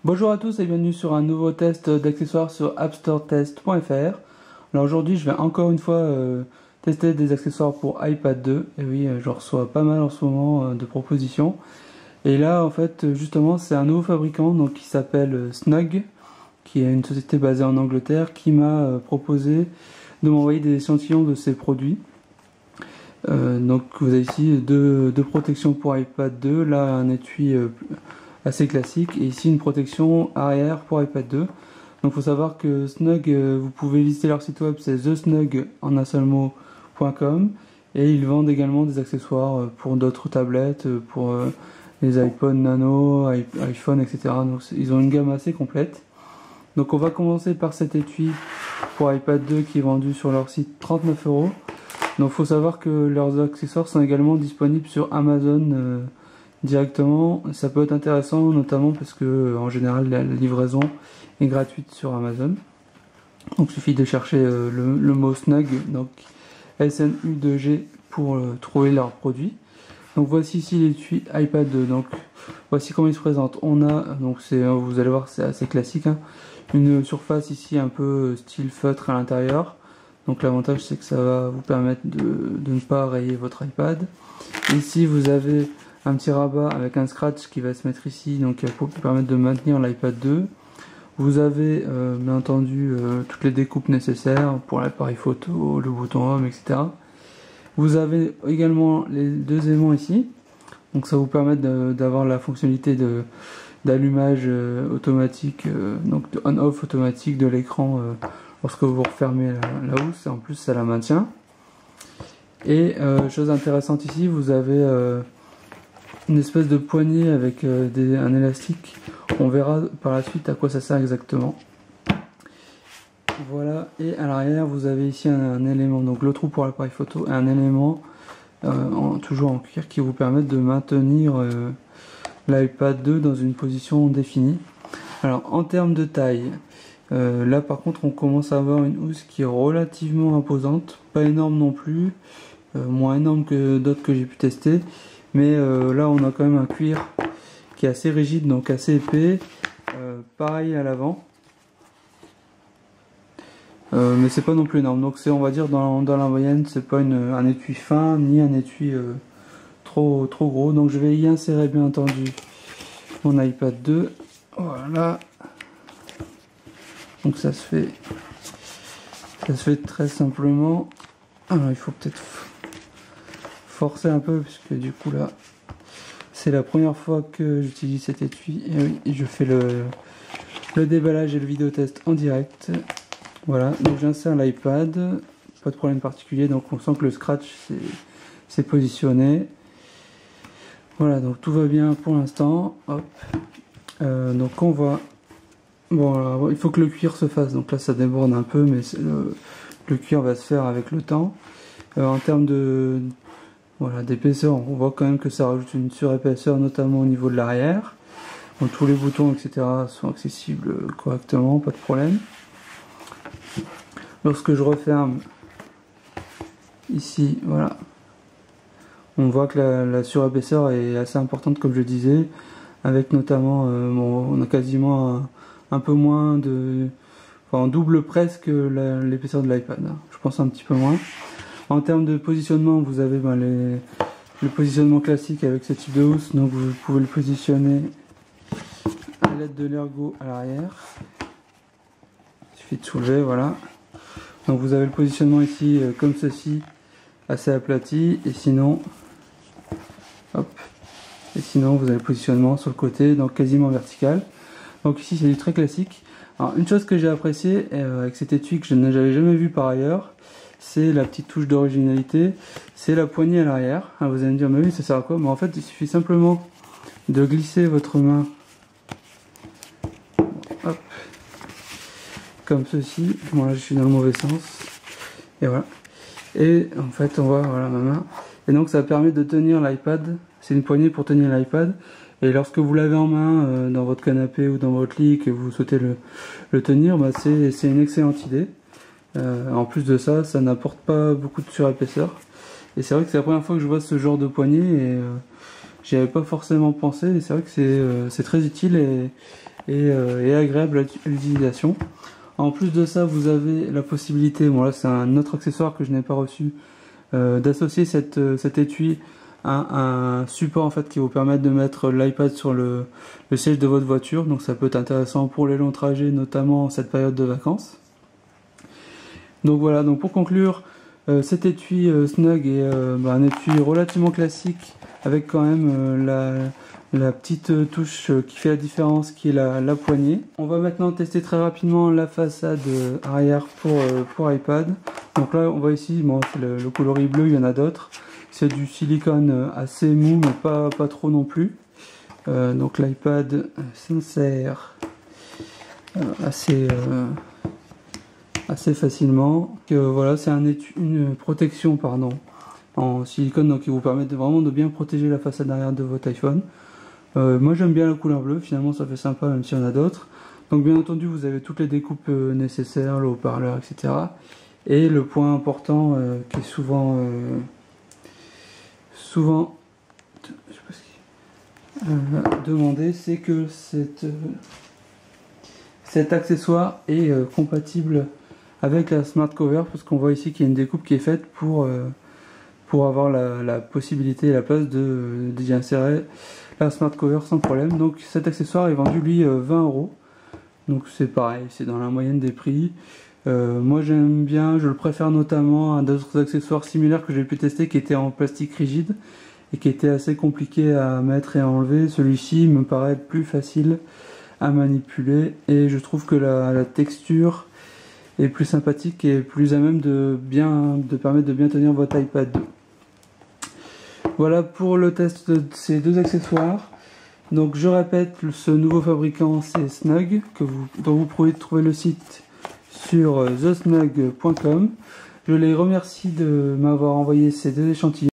Bonjour à tous et bienvenue sur un nouveau test d'accessoires sur appstoretest.fr. Alors aujourd'hui je vais encore une fois tester des accessoires pour iPad 2. Et oui, je reçois pas mal en ce moment de propositions. Et là en fait justement c'est un nouveau fabricant donc, qui s'appelle Snug, qui est une société basée en Angleterre, qui m'a proposé de m'envoyer des échantillons de ses produits. Donc vous avez ici deux protections pour iPad 2, là un étui assez classique, et ici une protection arrière pour iPad 2. Donc il faut savoir que Snug, vous pouvez visiter leur site web, c'est thesnug en un seul mot.com, et ils vendent également des accessoires pour d'autres tablettes, pour les iPod Nano, iPhone, etc. Donc ils ont une gamme assez complète. Donc on va commencer par cet étui pour iPad 2 qui est vendu sur leur site 39 €. Donc il faut savoir que leurs accessoires sont également disponibles sur Amazon directement. Ça peut être intéressant notamment parce que en général la livraison est gratuite sur Amazon. Donc il suffit de chercher le mot Snug, donc SNU2G, pour trouver leurs produits. Donc voici ici l'étui iPad 2. Donc voici comment il se présente. On a, donc vous allez voir, c'est assez classique, hein, une surface ici un peu style feutre à l'intérieur. Donc l'avantage c'est que ça va vous permettre de ne pas rayer votre iPad. Ici vous avez un petit rabat avec un scratch qui va se mettre ici, donc pour permettre de maintenir l'iPad 2. Vous avez bien entendu toutes les découpes nécessaires pour l'appareil photo, le bouton home, etc. Vous avez également les deux aimants ici, donc ça vous permet d'avoir la fonctionnalité d'allumage automatique, donc de on-off automatique de l'écran lorsque vous refermez la housse, et en plus ça la maintient. Et chose intéressante ici, vous avez une espèce de poignée avec un élastique. On verra par la suite à quoi ça sert exactement. Voilà, et à l'arrière vous avez ici un élément, donc le trou pour l'appareil photo, et un élément toujours en cuir qui vous permet de maintenir l'iPad 2 dans une position définie. Alors en termes de taille, là par contre on commence à avoir une housse qui est relativement imposante, pas énorme non plus, moins énorme que d'autres que j'ai pu tester, mais là on a quand même un cuir qui est assez rigide, donc assez épais, pareil à l'avant, mais c'est pas non plus énorme, donc c'est, on va dire, dans la moyenne. C'est pas un étui fin ni un étui trop gros. Donc je vais y insérer bien entendu mon iPad 2, voilà. Donc ça se fait très simplement. Alors il faut peut-être forcer un peu puisque du coup là c'est la première fois que j'utilise cet étui, et oui, je fais le déballage et le vidéotest en direct. Voilà, donc j'insère l'iPad, pas de problème particulier, donc on sent que le scratch s'est positionné. Voilà, donc tout va bien pour l'instant. Hop, donc on va, bon alors, il faut que le cuir se fasse, donc là ça déborde un peu, mais le cuir va se faire avec le temps. En termes voilà, d'épaisseur, on voit quand même que ça rajoute une surépaisseur, notamment au niveau de l'arrière. Donc tous les boutons, etc. sont accessibles correctement, pas de problème. Lorsque je referme ici, voilà, on voit que la surépaisseur est assez importante, comme je disais, avec notamment, on a quasiment un peu moins enfin on double presque l'épaisseur de l'iPad, hein. Je pense un petit peu moins. En termes de positionnement, vous avez le positionnement classique avec ce type de housse, donc vous pouvez le positionner à l'aide de l'ergot à l'arrière. Il suffit de soulever, voilà. Donc vous avez le positionnement ici comme ceci, assez aplati, et sinon, hop, et sinon vous avez le positionnement sur le côté, donc quasiment vertical. Donc ici c'est du très classique. Alors une chose que j'ai appréciée avec cet étui que je n'avais jamais vu par ailleurs, c'est la petite touche d'originalité, c'est la poignée à l'arrière. Vous allez me dire, mais oui, ça sert à quoi? Mais en fait il suffit simplement de glisser votre main, hop, comme ceci. Bon, là je suis dans le mauvais sens, et voilà, et en fait on voit, voilà, ma main, et donc ça permet de tenir l'iPad. C'est une poignée pour tenir l'iPad, et lorsque vous l'avez en main dans votre canapé ou dans votre lit, que vous souhaitez le tenir, bah c'est une excellente idée. En plus de ça, ça n'apporte pas beaucoup de surépaisseur, et c'est vrai que c'est la première fois que je vois ce genre de poignée, et j'y avais pas forcément pensé, et c'est vrai que c'est très utile, et et agréable à l'utilisation. En plus de ça, vous avez la possibilité, bon là c'est un autre accessoire que je n'ai pas reçu, d'associer cet étui à un support en fait qui vous permet de mettre l'iPad sur le siège de votre voiture. Donc ça peut être intéressant pour les longs trajets, notamment en cette période de vacances. Donc voilà, donc pour conclure, cet étui Snug est un étui relativement classique avec quand même la petite touche qui fait la différence, qui est la poignée. On va maintenant tester très rapidement la façade arrière pour iPad. Donc là on voit ici, bon, c'est le coloris bleu, il y en a d'autres. C'est du silicone assez mou mais pas trop non plus. Donc l'iPad s'insère assez facilement. Voilà, c'est une protection en silicone, donc qui vous permet vraiment de bien protéger la façade arrière de votre iPhone. Moi j'aime bien la couleur bleue, finalement ça fait sympa même s'il y en a d'autres. Donc bien entendu vous avez toutes les découpes nécessaires, le haut-parleur, etc. Et le point important qui est souvent demandé, c'est que cet accessoire est compatible avec la smart cover, parce qu'on voit ici qu'il y a une découpe qui est faite pour avoir la possibilité et la place d'y insérer la smart cover sans problème. Donc cet accessoire est vendu lui 20 €. Donc c'est pareil, c'est dans la moyenne des prix. Moi j'aime bien, je le préfère notamment à d'autres accessoires similaires que j'ai pu tester qui étaient en plastique rigide et qui étaient assez compliqués à mettre et à enlever. Celui-ci me paraît plus facile à manipuler et je trouve que la texture est plus sympathique et plus à même de permettre de bien tenir votre iPad 2. Voilà pour le test de ces deux accessoires. Donc je répète, ce nouveau fabricant c'est Snug, dont vous pouvez trouver le site sur thesnug.com. Je les remercie de m'avoir envoyé ces deux échantillons.